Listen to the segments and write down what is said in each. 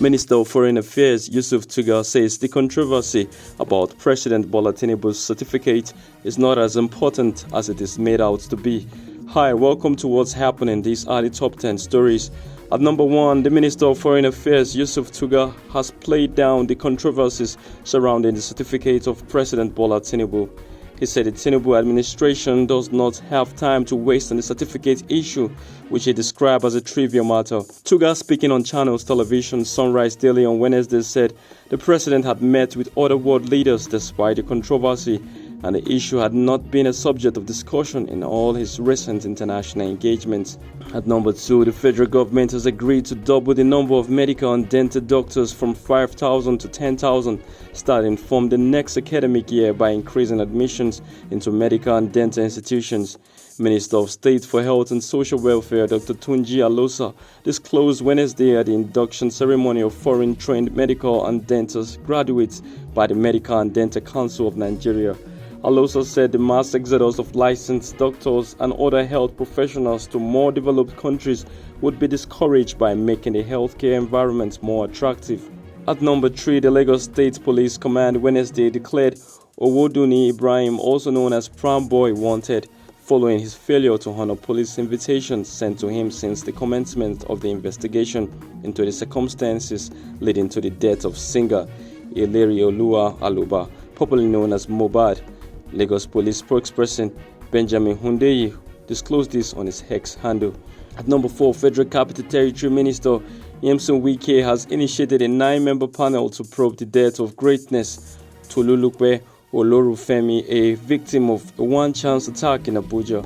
Minister of Foreign Affairs Yusuf Tuggar says the controversy about President Bola Tinubu's certificate is not as important as it is made out to be. Hi, welcome to what's happening. These are the top 10 stories. At number 1, the Minister of Foreign Affairs Yusuf Tuggar has played down the controversies surrounding the certificate of President Bola Tinubu. He said the Tinubu administration does not have time to waste on the certificate issue, which he described as a trivial matter. Tuggar, speaking on Channels Television Sunrise Daily on Wednesday, said the president had met with other world leaders despite the controversy, and the issue had not been a subject of discussion in all his recent international engagements. At number 2, the federal government has agreed to double the number of medical and dental doctors from 5,000 to 10,000 starting from the next academic year by increasing admissions into medical and dental institutions. Minister of State for Health and Social Welfare Dr. TunjiAlausa disclosed Wednesday at the induction ceremony of foreign-trained medical and dental graduates by the Medical and Dental Council of Nigeria. Alausa said the mass exodus of licensed doctors and other health professionals to more developed countries would be discouraged by making the healthcare environment more attractive. At number 3, the Lagos State Police Command Wednesday declared Owodunni Ibrahim, also known as Pram Boy, wanted, following his failure to honor police invitations sent to him since the commencement of the investigation into the circumstances leading to the death of singer Ilerioluwa Aloba, popularly known as Mohbad. Lagos Police spokesperson Benjamin Hundeyi disclosed this on his X handle. At number 4, Federal Capital Territory Minister Nyesom Wike has initiated a 9-member panel to probe the death of greatness Tolulukpe Olorunfemi, a victim of a one-chance attack in Abuja.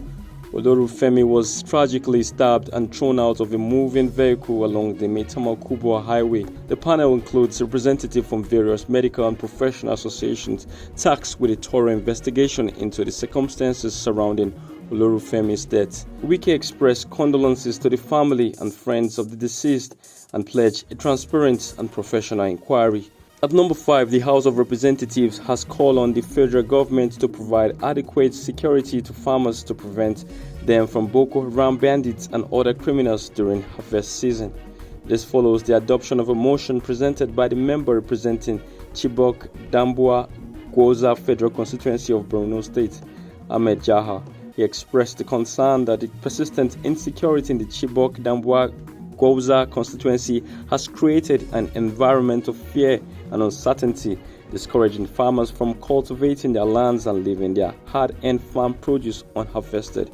Olorunfemi was tragically stabbed and thrown out of a moving vehicle along the Maitama-Kubwa highway. The panel includes representatives from various medical and professional associations tasked with a thorough investigation into the circumstances surrounding Olorunfemi's death. Wike expressed condolences to the family and friends of the deceased and pledged a transparent and professional inquiry. At number 5, the House of Representatives has called on the federal government to provide adequate security to farmers to prevent them from Boko Haram bandits and other criminals during harvest season. This follows the adoption of a motion presented by the member representing Chibok Damboa Gwoza Federal Constituency of Borno State, Ahmed Jaha. He expressed the concern that the persistent insecurity in the Chibok Damboa Gwoza constituency has created an environment of fear and uncertainty, discouraging farmers from cultivating their lands and leaving their hard-earned farm produce unharvested.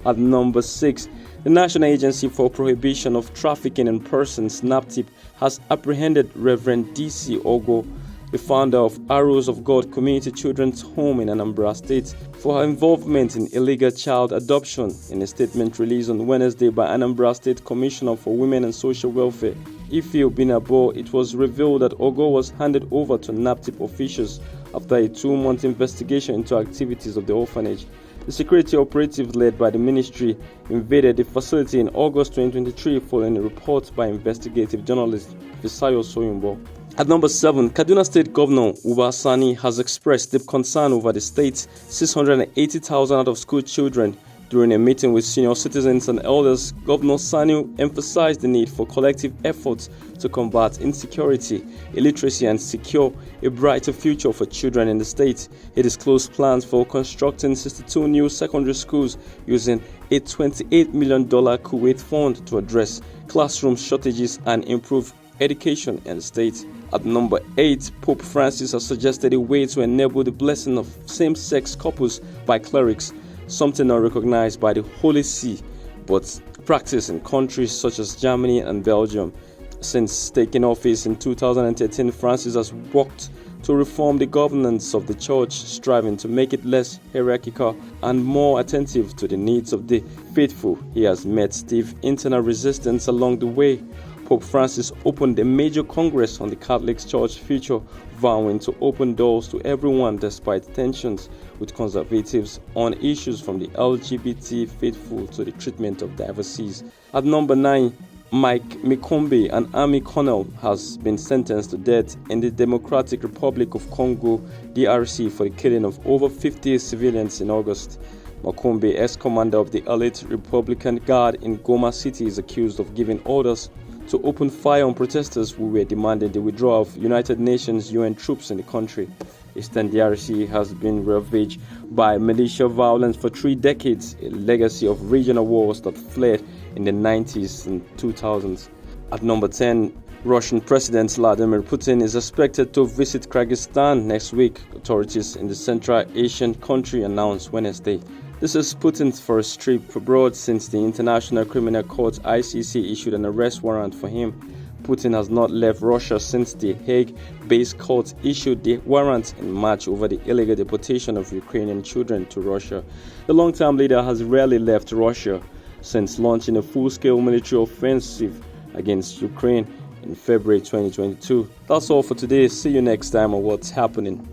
At number 6, the National Agency for Prohibition of Trafficking in Persons, NAPTIP, has apprehended Reverend D.C. Ogo, the founder of Arrows of God Community Children's Home in Anambra State, for her involvement in illegal child adoption. In a statement released on Wednesday by Anambra State Commissioner for Women and Social Welfare, Ife Obinabo, it was revealed that Ogo was handed over to NAPTIP officials after a 2-month investigation into activities of the orphanage. The security operatives led by the ministry invaded the facility in August 2023 following a report by investigative journalist Fisayo Soyumbo. At number 7, Kaduna State Governor Uba Sani has expressed deep concern over the state's 680,000 out-of-school children. During a meeting with senior citizens and elders, Governor Sani emphasized the need for collective efforts to combat insecurity, illiteracy, and secure a brighter future for children in the state. He disclosed plans for constructing 62 new secondary schools using a $28 million Kuwait fund to address classroom shortages and improve education in the state. At number 8, Pope Francis has suggested a way to enable the blessing of same-sex couples by clerics, something not recognized by the Holy See, but practiced in countries such as Germany and Belgium. Since taking office in 2013, Francis has worked to reform the governance of the church, striving to make it less hierarchical and more attentive to the needs of the faithful. He has met stiff internal resistance along the way. Pope Francis opened a major congress on the Catholic Church future, vowing to open doors to everyone despite tensions with conservatives on issues from the LGBT faithful to the treatment of divorcees. At number 9, Mike Mikombe, an army colonel, has been sentenced to death in the Democratic Republic of Congo, DRC, for the killing of over 50 civilians in August. Makombe, ex-commander of the elite Republican Guard in Goma City, is accused of giving orders to open fire on protesters who were demanding the withdrawal of United Nations UN troops in the country. Eastern DRC has been ravaged by militia violence for 3 decades, a legacy of regional wars that fled in the 90s and 2000s. At number 10, Russian President Vladimir Putin is expected to visit Kyrgyzstan next week, authorities in the Central Asian country announced Wednesday. This is Putin's first trip abroad since the International Criminal Court (ICC) issued an arrest warrant for him. Putin has not left Russia since the Hague-based court issued the warrant in March over the illegal deportation of Ukrainian children to Russia. The long-term leader has rarely left Russia since launching a full-scale military offensive against Ukraine in February 2022. That's all for today. See you next time on What's Happening.